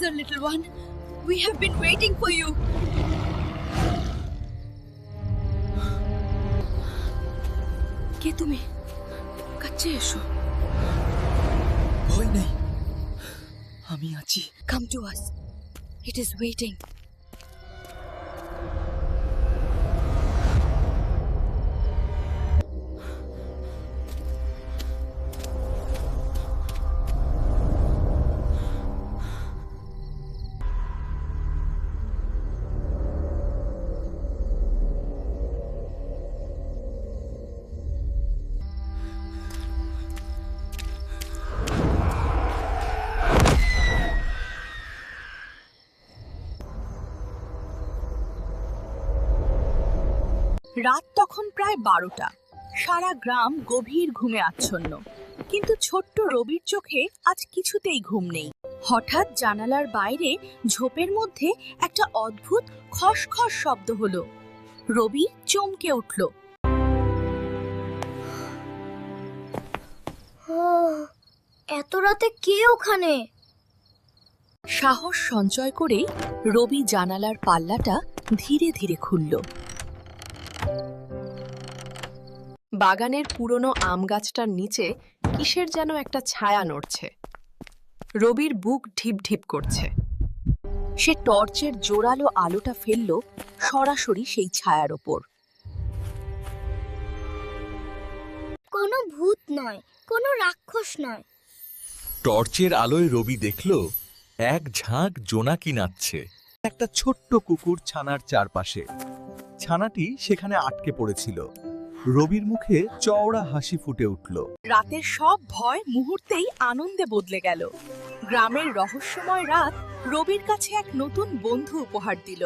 Caesar, little one. We have been waiting for you. কে তুমি? কাছে এসো। ভয় নেই, আমি আছি। Come to us. It is waiting. রাত তখন প্রায় 12টা। সারা গ্রাম গভীর ঘুমে আচ্ছন্ন, কিন্তু ছোট্ট রবির চোখে আজ কিছুতেই ঘুম নেই। হঠাৎ জানালার বাইরে ঝোপের মধ্যে একটা অদ্ভুত খসখস শব্দ হলো। রবি চমকে উঠল। এত রাতে কে ওখানে? সাহস সঞ্চয় করেই রবি জানালার পাল্লাটা ধীরে ধীরে খুলল। বাগানের পুরনো আম গাছটার নিচে কিসের যেন একটা ছায়া নড়ছে। রবির বুক ঢিপ ঢিপ করছে। সে টর্চের জোরালো আলোটা ফেলল সরাসরি সেই ছায়ার ওপর। কোনো ভূত নয়, কোনো রাক্ষস নয়। টর্চের আলোয় রবি দেখল এক ঝাঁক জোনাকি নাচছে একটা ছোট্ট কুকুর ছানার চারপাশে। ছানাটি সেখানে আটকে পড়েছিল। রবির মুখে চওড়া হাসি ফুটে উঠল। রাতের সব ভয় মুহূর্তেই আনন্দে বদলে গেল। গ্রামের রহস্যময় রাত রবির কাছে এক নতুন বন্ধু উপহার দিল।